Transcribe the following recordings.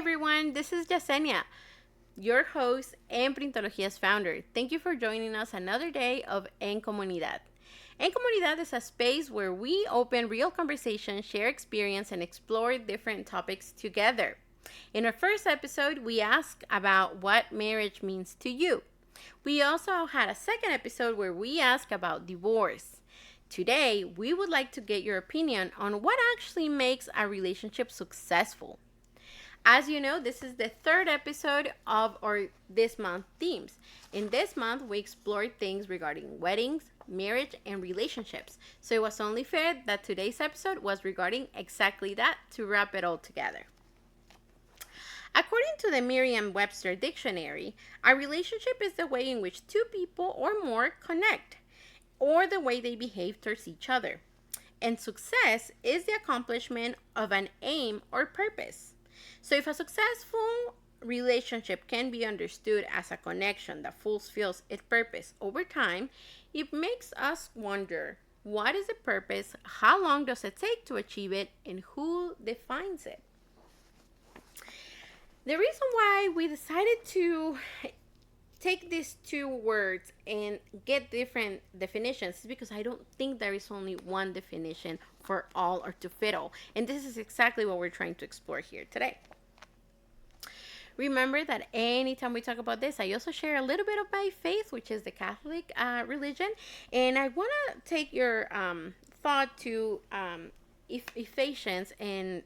everyone. This is Yesenia, your host and Printologia's founder. Thank you for joining us another day of En Comunidad. En Comunidad is a space where we open real conversation, share experience, and explore different topics together. In our first episode, we asked about what marriage means to you. We also had a second episode where we asked about divorce. Today, we would like to get your opinion on what actually makes a relationship successful. As you know, this is the third episode of our this month themes. In this month, we explored things regarding weddings, marriage, and relationships. So it was only fair that today's episode was regarding exactly that to wrap it all together. According to the Merriam-Webster dictionary, a relationship is the way in which two people or more connect, or the way they behave towards each other. And success is the accomplishment of an aim or purpose. So if a successful relationship can be understood as a connection that fulfills its purpose over time, it makes us wonder, what is the purpose, how long does it take to achieve it, and who defines it? The reason why we decided to take these two words and get different definitions is because I don't think there is only one definition for all or to fit all. And this is exactly what we're trying to explore here today. Remember that anytime we talk about this, I also share a little bit of my faith, which is the Catholic religion. And I want to take your thought to Ephesians in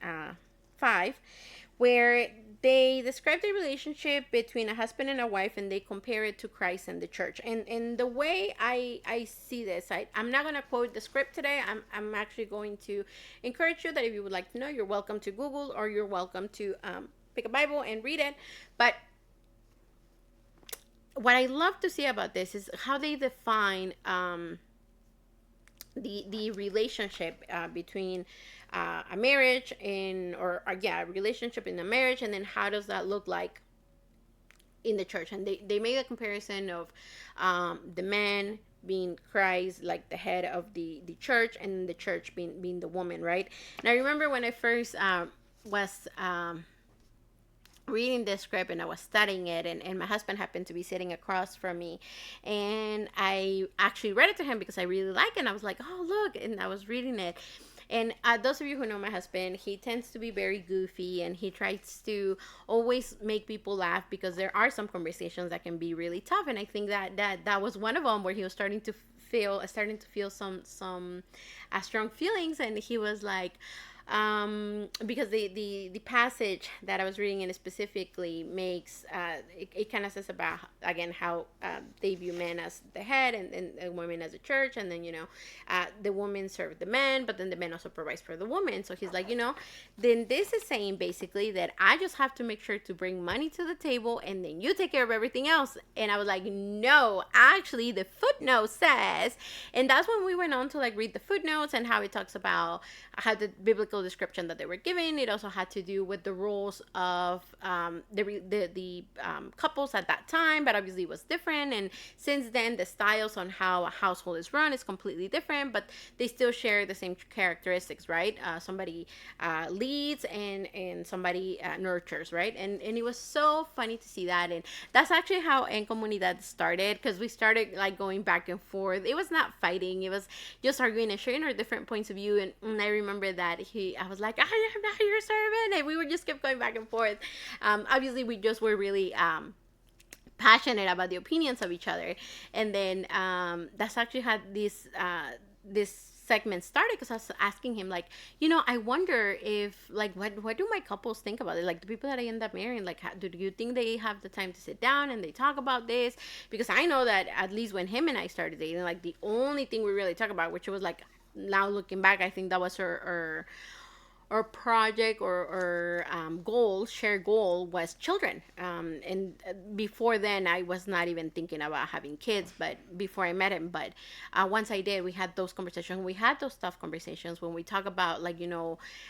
5, where they describe the relationship between a husband and a wife, and they compare it to Christ and the church. And the way I see this, I'm not going to quote the script today. I'm actually going to encourage you that if you would like to know, you're welcome to Google, or you're welcome to pick a Bible and read it. But what I love to see about this is how they define the relationship between a marriage and a relationship in a marriage, and then how does that look like in the church. And they make a comparison of the man being Christ, like the head of the church, and the church being the woman, right? And I remember when I first was reading this script and I was studying it, and my husband happened to be sitting across from me, and I actually read it to him because I really like it, and I was like, oh look, and I was reading it. And those of you who know my husband, he tends to be very goofy, and he tries to always make people laugh, because there are some conversations that can be really tough. And I think that was one of them, where he was starting to feel some strong feelings, and he was like, because the passage that I was reading in specifically makes it kind of says about, again, how they view men as the head, and women as a church, and then the woman serves the man, but then the man also provides for the woman. So he's like, then this is saying basically that I just have to make sure to bring money to the table, and then you take care of everything else. And I was like, no, actually the footnote says, and that's when we went on to like read the footnotes and how it talks about how the biblical description that they were given. It also had to do with the rules of the couples at that time, but obviously it was different. And since then, the styles on how a household is run is completely different, but they still share the same characteristics, right? Somebody leads, and somebody nurtures, right? And it was so funny to see that. And that's actually how En Comunidad started, because we started like going back and forth. It was not fighting, it was just arguing and sharing our different points of view. And I remember that I was like, I am not your servant, and we would just kept going back and forth. Obviously we just were really passionate about the opinions of each other. And then that's actually how this segment started, because I was asking him, like, I wonder if, like, what do my couples think about it, like the people that I end up marrying, like, do you think they have the time to sit down and they talk about this? Because I know that at least when him and I started dating, like, the only thing we really talk about, which was like, now looking back, I think that was her project or shared goal was children. And before then, I was not even thinking about having kids, but before I met him. But once I did, we had those conversations. We had those tough conversations when we talk about, like,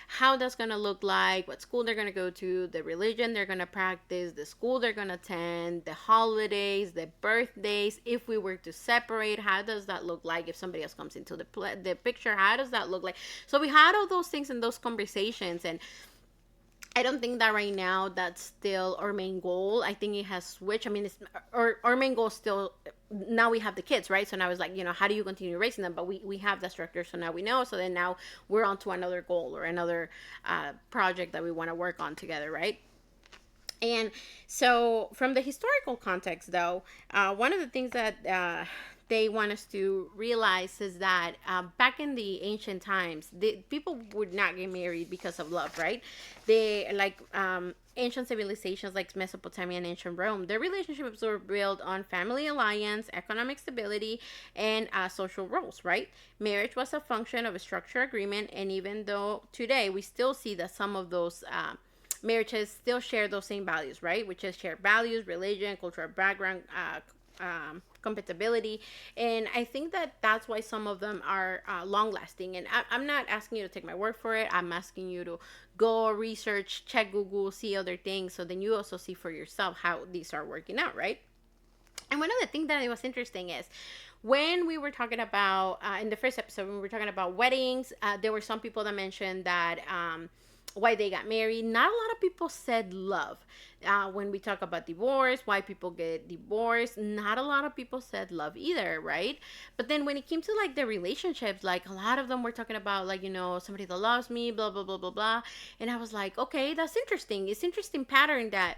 how that's going to look like, what school they're going to go to, the religion they're going to practice, the school they're going to attend, the holidays, the birthdays. If we were to separate, how does that look like? If somebody else comes into the picture, how does that look like? So we had all those things in those conversations. And I don't think that right now that's still our main goal. I think it has switched. I mean, it's our main goal still. Now we have the kids, right? So now it's like, how do you continue raising them? But we have that structure, so now we know. So then now we're on to another goal or another project that we want to work on together, right? And so, from the historical context, though, one of the things that they want us to realize is that back in the ancient times, people would not get married because of love, right? They like ancient civilizations like Mesopotamia and ancient Rome. Their relationships were built on family alliance, economic stability, and social roles, right? Marriage was a function of a structured agreement, and even though today we still see that some of those marriages still share those same values, right? Which is shared values, religion, cultural background, compatibility. And I think that that's why some of them are long lasting. And I'm not asking you to take my word for it. I'm asking you to go research, check Google, see other things. So then you also see for yourself how these are working out, right? And one of the things that was interesting is when we were talking about, in the first episode, when we were talking about weddings, there were some people that mentioned that why they got married. Not a lot of people said love. When we talk about divorce, why people get divorced, not a lot of people said love either, right? But then when it came to like the relationships, like a lot of them were talking about like, somebody that loves me, blah, blah, blah, blah, blah. And I was like, okay, that's interesting. It's interesting pattern that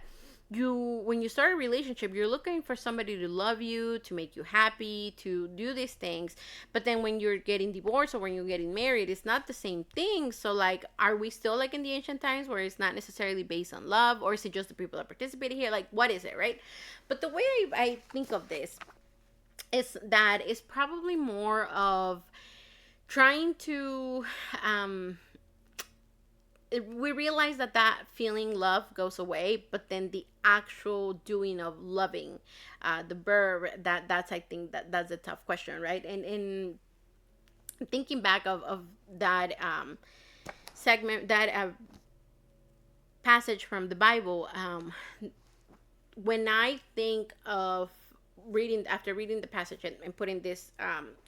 when you start a relationship, you're looking for somebody to love you, to make you happy, to do these things. But then when you're getting divorced or when you're getting married, it's not the same thing. So like, are we still like in the ancient times where it's not necessarily based on love, or is it just the people that participated here? Like, what is it, right? But the way I think of this is that it's probably more of trying to we realize that feeling love goes away, but then the actual doing of loving, the verb, that's I think that's a tough question, right? And in thinking back of that segment, that passage from the Bible, when I think of reading the passage and putting this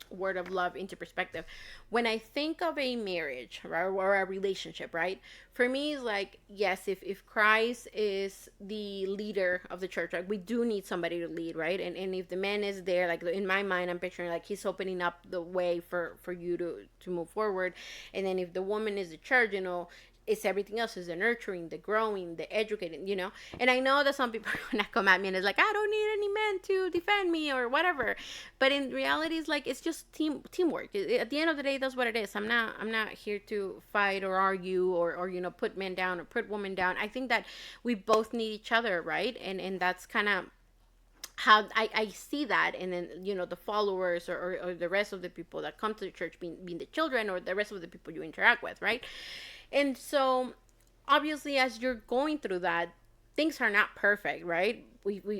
word of love into perspective, when I think of a marriage, right, or a relationship, right, for me it's like, yes, if Christ is the leader of the church, like we do need somebody to lead, right? And if the man is there, like in my mind I'm picturing like he's opening up the way for you to move forward. And then if the woman is the church, it's everything else, is the nurturing, the growing, the educating. And I know that some people are gonna come at me and it's like, I don't need any men to defend me or whatever, but in reality it's like, it's just teamwork. At the end of the day, that's what it is. I'm not here to fight or argue or put men down or put women down. I think that we both need each other, right? And that's kind of how I see that. And then the followers or the rest of the people that come to the church, being the children or the rest of the people you interact with, right? And so, obviously, as you're going through that, things are not perfect, right?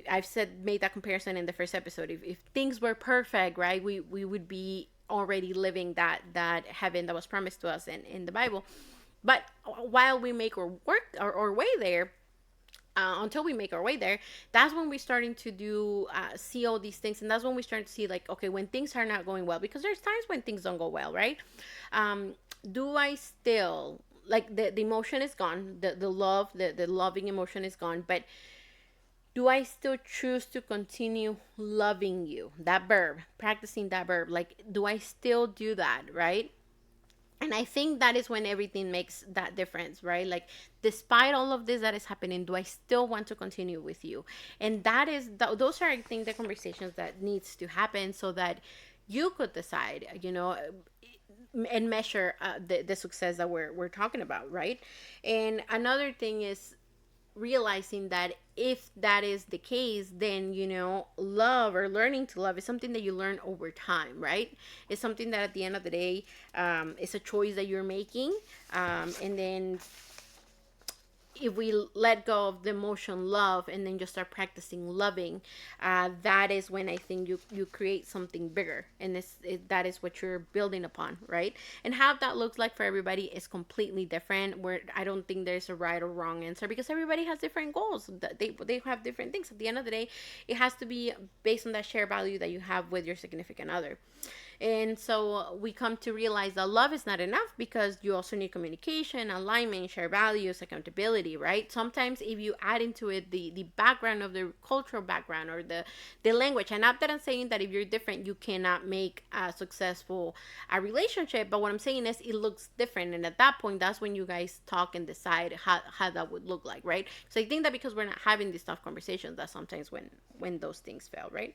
I've made that comparison in the first episode. If things were perfect, right, we would be already living that heaven that was promised to us in the Bible. But while we make our way there, until we make our way there, that's when we're starting to see all these things. And that's when we start to see like, okay, when things are not going well, because there's times when things don't go well, right? Do I still, like, the emotion is gone, the love, the loving emotion is gone, but do I still choose to continue loving you? That verb, practicing that verb, like, do I still do that, right? And I think that is when everything makes that difference, right? Like, despite all of this that is happening, do I still want to continue with you? And those are, I think, the conversations that needs to happen so that you could decide, and measure the success that we're talking about, right? And another thing is realizing that if that is the case, then love or learning to love is something that you learn over time, right? It's something that at the end of the day, it's a choice that you're making, and then if we let go of the emotion love and then just start practicing loving, that is when I think you create something bigger, and that is what you're building upon, right? And how that looks like for everybody is completely different, where I don't think there's a right or wrong answer, because everybody has different goals. They have different things. At the end of the day, it has to be based on that shared value that you have with your significant other. And so we come to realize that love is not enough, because you also need communication, alignment, share values, accountability, right? Sometimes if you add into it the background of the cultural background, or the language, and not that I'm saying that if you're different you cannot make a successful relationship, but what I'm saying is it looks different, and at that point that's when you guys talk and decide how that would look like, right? So I think that because we're not having these tough conversations, that sometimes when those things fail, right?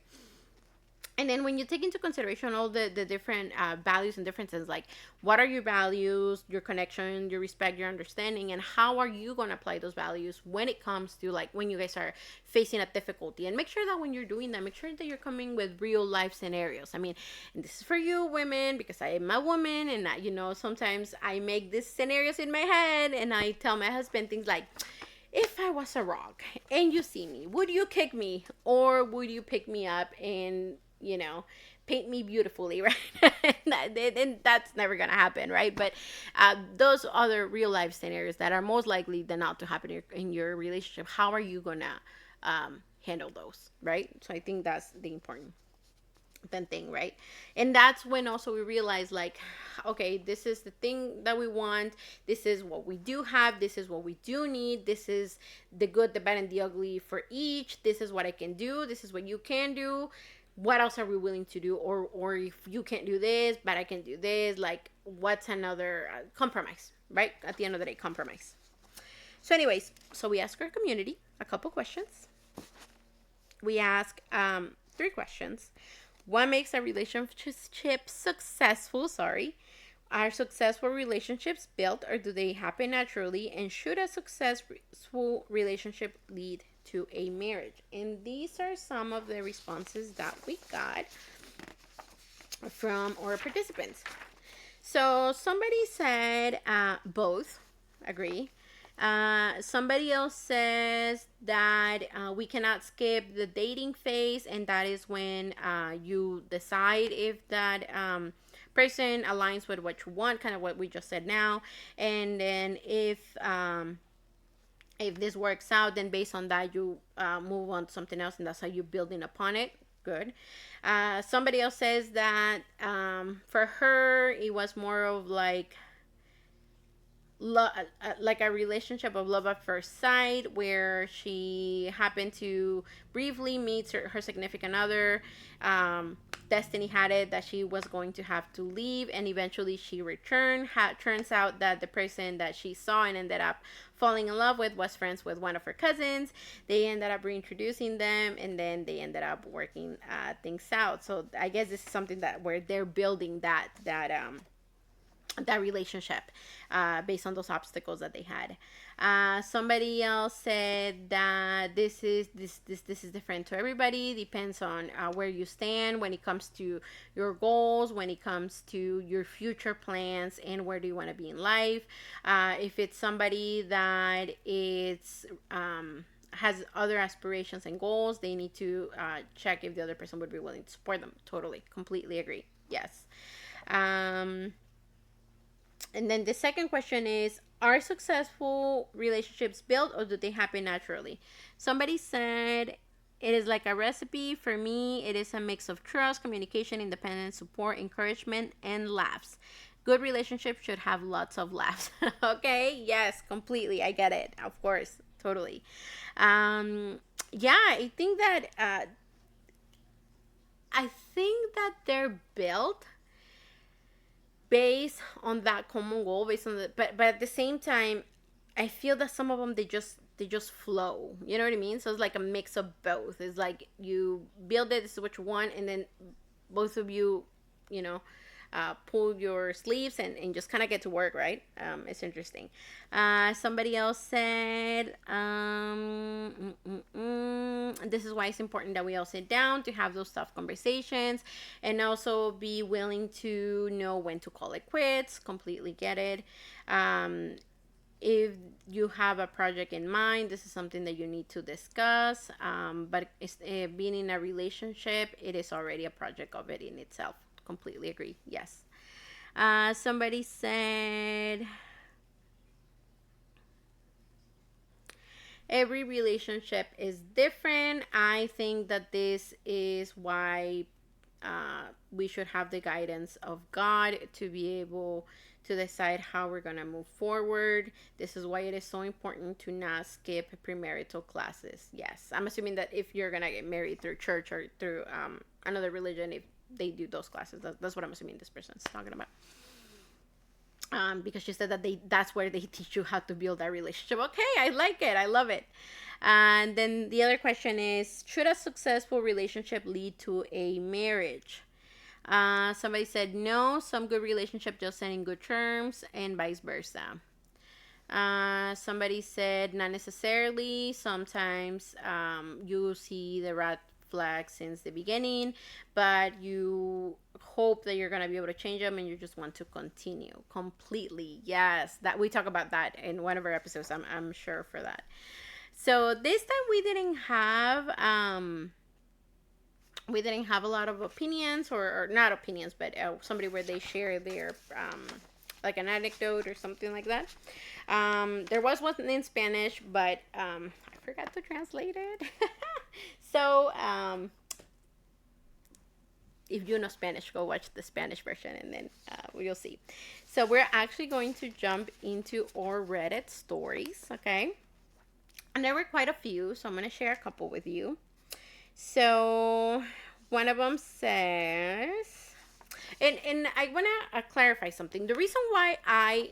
And then when you take into consideration all the different values and differences, like what are your values, your connection, your respect, your understanding, and how are you going to apply those values when it comes to, like, when you guys are facing a difficulty. And make sure that when you're doing that, make sure that you're coming with real life scenarios. I mean, and this is for you women, because I am a woman, and sometimes I make these scenarios in my head, and I tell my husband things like, if I was a rock and you see me, would you kick me, or would you pick me up and paint me beautifully, right? And that's never gonna happen, right? But those other real life scenarios that are most likely than not to happen in your relationship, how are you gonna handle those, right? So I think that's the important thing, right? And that's when also we realize, like, okay, this is the thing that we want, this is what we do have, this is what we do need, this is the good, the bad, and the ugly for each, this is what I can do, this is what you can do, what else are we willing to do, or if you can't do this but I can do this, like, what's another compromise, right? At the end of the day, compromise. So anyways, so we ask our community a couple questions. We ask 3 questions. What makes a relationship successful? Are successful relationships built, or do they happen naturally? And should a successful relationship lead to a marriage? And these are some of the responses that we got from our participants. So somebody said both. Agree. Somebody else says that we cannot skip the dating phase, and that is when you decide if that person aligns with what you want, kind of what we just said now. And then if this works out, then based on that you move on to something else, and that's how you're building upon it. Good. Somebody else says that for her it was more of like like a relationship of love at first sight, where she happened to briefly meet her significant other. Destiny had it that she was going to have to leave, and eventually she returned. Turns out that the person that she saw and ended up falling in love with was friends with one of her cousins. They ended up reintroducing them, and then they ended up working things out. So I guess this is something that where they're building that relationship based on those obstacles that they had. Somebody else said that this is different to everybody. Depends on where you stand when it comes to your goals, when it comes to your future plans, and where do you want to be in life. If it's somebody that is has other aspirations and goals, they need to check if the other person would be willing to support them. Totally, completely agree. Yes. And then the second question is, are successful relationships built, or do they happen naturally? Somebody said, it is like a recipe. For me, it is a mix of trust, communication, independence, support, encouragement, and laughs. Good relationships should have lots of laughs. Okay? Yes, completely. I get it. Of course. Totally. Yeah, I think that they're built based on that common goal, based on but at the same time, I feel that some of them they just flow. You know what I mean? So it's like a mix of both. It's like you build it, this is what you want, and then both of you, pull your sleeves and just kind of get to work, right? It's interesting. Somebody else said, this is why it's important that we all sit down to have those tough conversations, and also be willing to know when to call it quits. Completely get it. If you have a project in mind, this is something that you need to discuss. But being in a relationship, it is already a project of it in itself. Completely agree. Yes. Somebody said, every relationship is different. I think that this is why we should have the guidance of God to be able to decide how we're going to move forward. This is why it is so important to not skip premarital classes. Yes, I'm assuming that if you're going to get married through church or through another religion, if they do those classes, that's what I'm assuming this person's talking about. Because she said that that's where they teach you how to build that relationship. Okay, I like it. I love it. And then the other question is, should a successful relationship lead to a marriage? Somebody said no. Some good relationship just end in good terms, and vice versa. Somebody said not necessarily. Sometimes you see the red flag since the beginning, but you hope that you're going to be able to change them and you just want to continue completely. Yes, that we talk about that in one of our episodes. I'm sure for that. So this time we didn't have a lot of opinions, or not opinions, but somebody where they share their like an anecdote or something like that. There was one in Spanish, but I forgot to translate it. So if you know Spanish, go watch the Spanish version and then you'll see. So we're actually going to jump into our Reddit stories, okay? And there were quite a few, so I'm going to share a couple with you. So one of them says, and I want to clarify something. The reason why I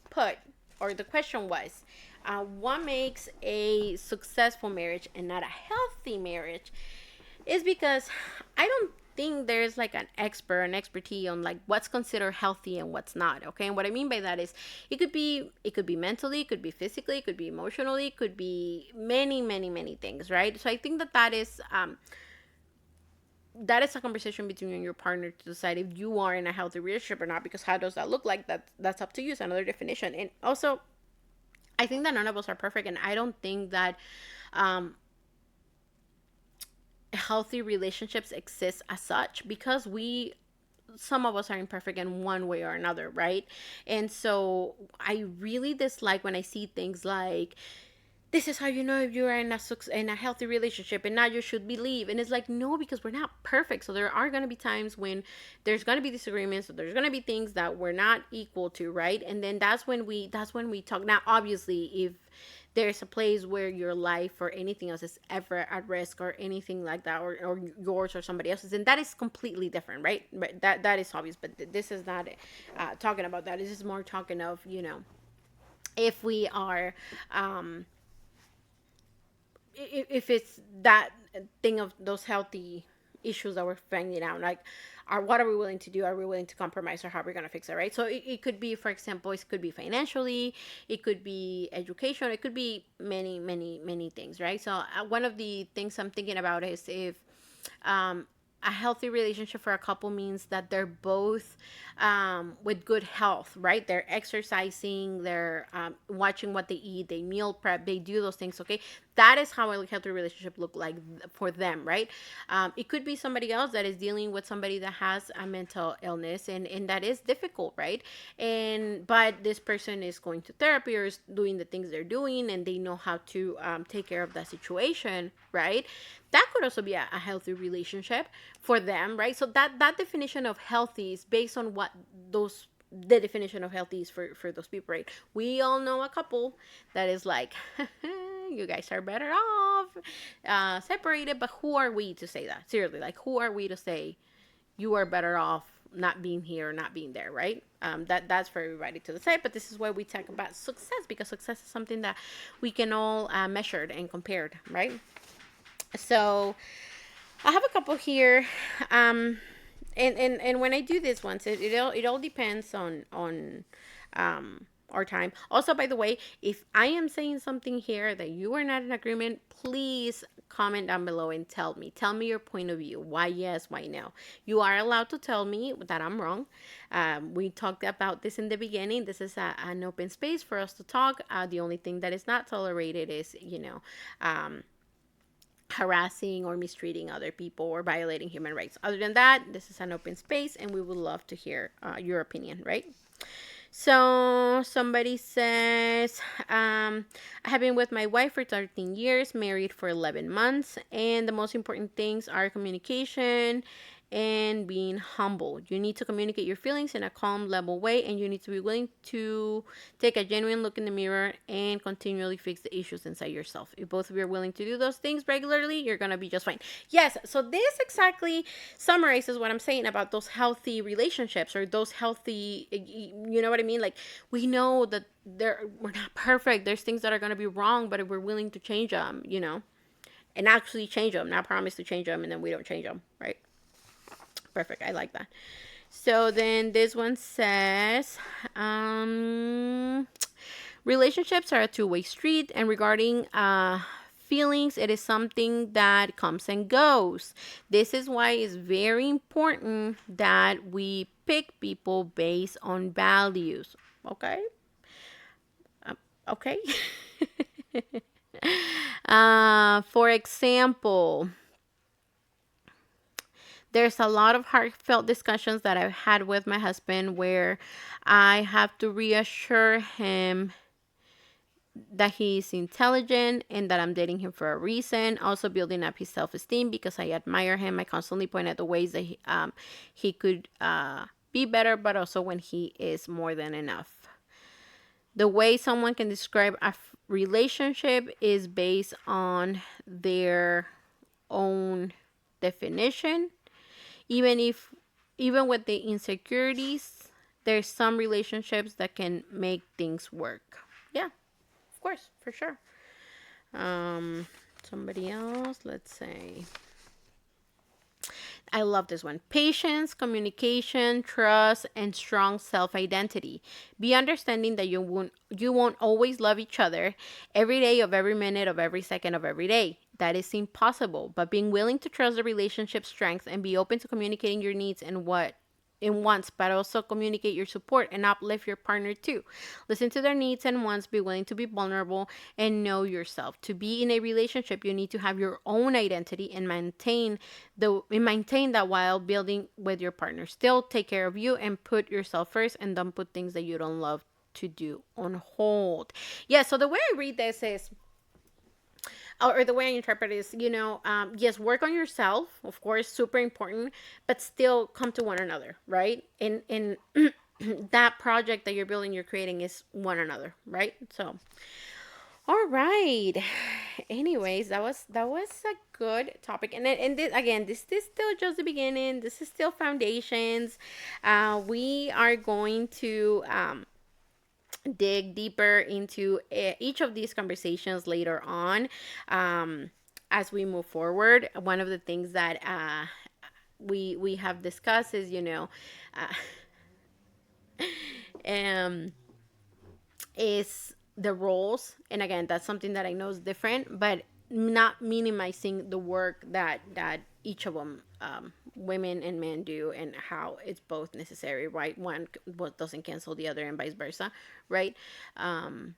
put, or the question was, what makes a successful marriage and not a healthy marriage, is because I don't think there's like an expertise on like what's considered healthy and what's not. Okay, and what I mean by that is it could be mentally, it could be physically, it could be emotionally, it could be many things, right? So I think that is a conversation between you and your partner to decide if you are in a healthy relationship or not, because how does that look like? That's up to you. It's another definition. And also, I think that none of us are perfect, and I don't think that healthy relationships exist as such, because some of us are imperfect in one way or another, right? And so I really dislike when I see things like, this is how you know if you're in a healthy relationship, and now you should believe. And it's like, no, because we're not perfect. So there are going to be times when there's going to be disagreements, so there's going to be things that we're not equal to, right? And then that's when we talk. Now obviously, if there's a place where your life or anything else is ever at risk or anything like that, or yours or somebody else's, and that is completely different, right? But that is obvious. But this is not talking about that. This is more talking of, if we are if it's that thing of those healthy issues that we're finding out, like, what are we willing to do? Are we willing to compromise, or how are we going to fix it, right? So it could be, for example, it could be financially, it could be education, it could be many things, right? So one of the things I'm thinking about is if a healthy relationship for a couple means that they're both with good health, right? They're exercising, they're watching what they eat, they meal prep, they do those things, okay? That is how a healthy relationship look like for them, right? It could be somebody else that is dealing with somebody that has a mental illness, and that is difficult, right? But this person is going to therapy or is doing the things they're doing, and they know how to take care of that situation, right? That could also be a healthy relationship for them, right? So that definition of healthy is based on what the definition of healthy is for those people, right? We all know a couple that is like, you guys are better off separated, but who are we to say that? Seriously, like, who are we to say you are better off not being here or not being there, right? That's for everybody to decide, but this is why we talk about success, because success is something that we can all measure and compare, right? So I have a couple here, and when I do this once, it all depends on our time. Also, by the way, if I am saying something here that you are not in agreement, please comment down below and tell me your point of view. Why yes, why no? You are allowed to tell me that I'm wrong. We talked about this in the beginning. This is an open space for us to talk. The only thing that is not tolerated is, harassing or mistreating other people or violating human rights. Other than that, this is an open space, and we would love to hear your opinion, right? So somebody says, I have been with my wife for 13 years, married for 11 months, and the most important things are communication and being humble. You need to communicate your feelings in a calm, level way, and you need to be willing to take a genuine look in the mirror and continually fix the issues inside yourself. If both of you are willing to do those things regularly, you're going to be just fine. Yes, so this exactly summarizes what I'm saying about those healthy relationships, or those healthy, you know what I mean? Like, we know that we're not perfect. There's things that are going to be wrong, but if we're willing to change them, and actually change them, not promise to change them and then we don't change them, right? Perfect. I like that. So then this one says, relationships are a two-way street, and regarding feelings, it is something that comes and goes. This is why it's very important that we pick people based on values. Okay. Okay. For example, there's a lot of heartfelt discussions that I've had with my husband where I have to reassure him that he's intelligent and that I'm dating him for a reason. Also building up his self-esteem because I admire him. I constantly point out the ways that he could be better, but also when he is more than enough. The way someone can describe a relationship is based on their own definition. Even with the insecurities, there's some relationships that can make things work. Yeah, of course, for sure. Somebody else, let's say. I love this one. Patience, communication, trust, and strong self-identity. Be understanding that you won't always love each other every day of every minute of every second of every day. That is impossible. But being willing to trust the relationship strength and be open to communicating your needs and what in wants, but also communicate your support and uplift your partner too. Listen to their needs and wants, be willing to be vulnerable, and know yourself. To be in a relationship, you need to have your own identity and maintain that while building with your partner. Still take care of you and put yourself first, and don't put things that you don't love to do on hold. Yeah, so the way I read this is, or the way I interpret it is, yes, work on yourself, of course, super important, but still come to one another, right? And that project that you're building, you're creating is one another, right? So, all right. Anyways, that was a good topic, and this, again, this is still just the beginning. This is still foundations. We are going to dig deeper into each of these conversations later on, as we move forward. One of the things that we have discussed is, um, is the roles. And again, that's something that I know is different, but not minimizing the work that each of them, women and men, do, and how it's both necessary, right? One doesn't cancel the other and vice versa, right? And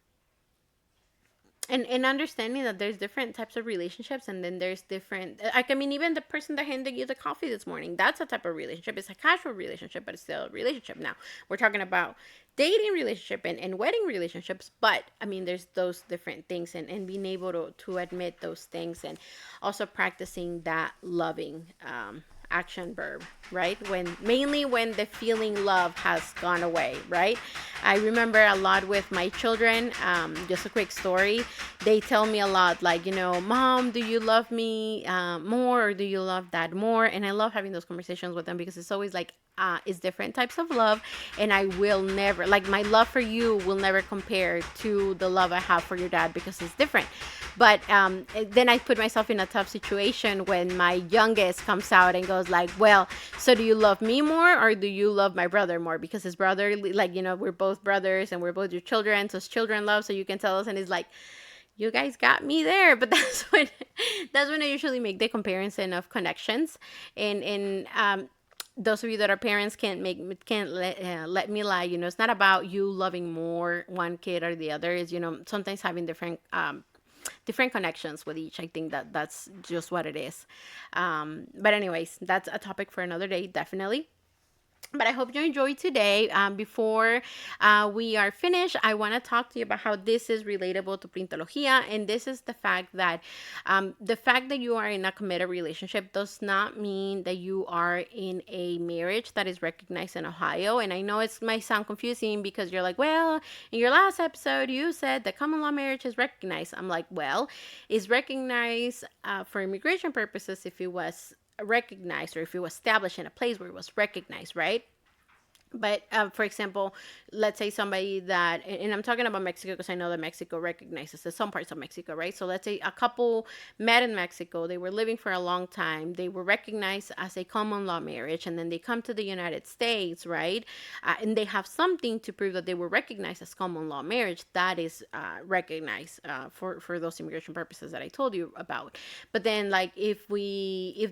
understanding that there's different types of relationships, and then there's different, like, I mean, even the person that handed you the coffee this morning, that's a type of relationship. It's a casual relationship, but it's still a relationship. Now we're talking about dating relationship and wedding relationships, but I mean, there's those different things, and being able to admit those things, and also practicing that loving action verb, right? Mainly when the feeling love has gone away, right? I remember a lot with my children. Just a quick story. They tell me a lot, like, Mom, do you love me more, or do you love Dad more? And I love having those conversations with them, because it's always like, it's different types of love, and I will never, like, my love for you will never compare to the love I have for your dad, because it's different. But then I put myself in a tough situation when my youngest comes out and goes like, well, so do you love me more, or do you love my brother more? Because his brother, like, we're both brothers and we're both your children, so it's children love, so you can tell us. And it's like, you guys got me there. But that's when I usually make the comparison of connections. And those of you that are parents can't let me lie. It's not about you loving more one kid or the other. Is, sometimes having different connections with each. I think that's just what it is. But anyways, that's a topic for another day, definitely. But I hope you enjoyed today. Before we are finished, I want to talk to you about how this is relatable to Printología. And this is the fact that you are in a committed relationship does not mean that you are in a marriage that is recognized in Ohio. And I know it might sound confusing because you're like, well, in your last episode, you said that common law marriage is recognized. I'm like, well, it's recognized for immigration purposes if it was recognized or if it was established in a place where it was recognized, right? But for example, let's say somebody that, and I'm talking about Mexico because I know that Mexico recognizes some parts of Mexico, right? So let's say a couple met in Mexico, they were living for a long time, they were recognized as a common law marriage, and then they come to the United States, right? And they have something to prove that they were recognized as common law marriage that is recognized for those immigration purposes that I told you about. But then, like, if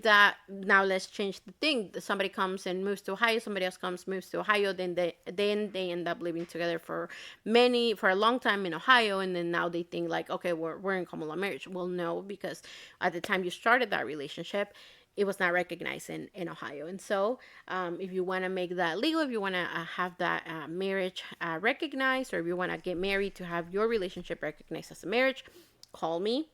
that, now let's change the thing. Somebody comes and moves to Ohio, somebody else comes, moves to Ohio, then they end up living together for a long time in Ohio, and then now they think like, okay, we're in common law marriage. Well, no, because at the time you started that relationship, it was not recognized in Ohio. And so if you want to make that legal, if you want to have that marriage recognized, or if you want to get married to have your relationship recognized as a marriage, call me,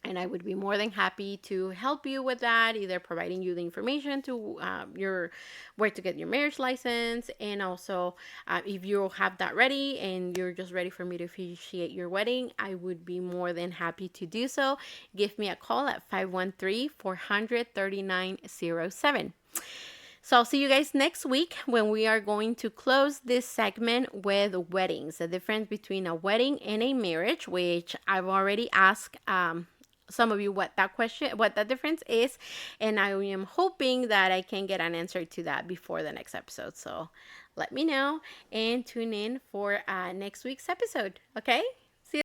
and I would be more than happy to help you with that, either providing you the information to your where to get your marriage license, and also if you have that ready and you're just ready for me to officiate your wedding, I would be more than happy to do so. Give me a call at 513-400-3907. So I'll see you guys next week when we are going to close this segment with weddings, the difference between a wedding and a marriage, which I've already asked some of you what that difference is, and I am hoping that I can get an answer to that before the next episode. So let me know and tune in for next week's episode. Okay,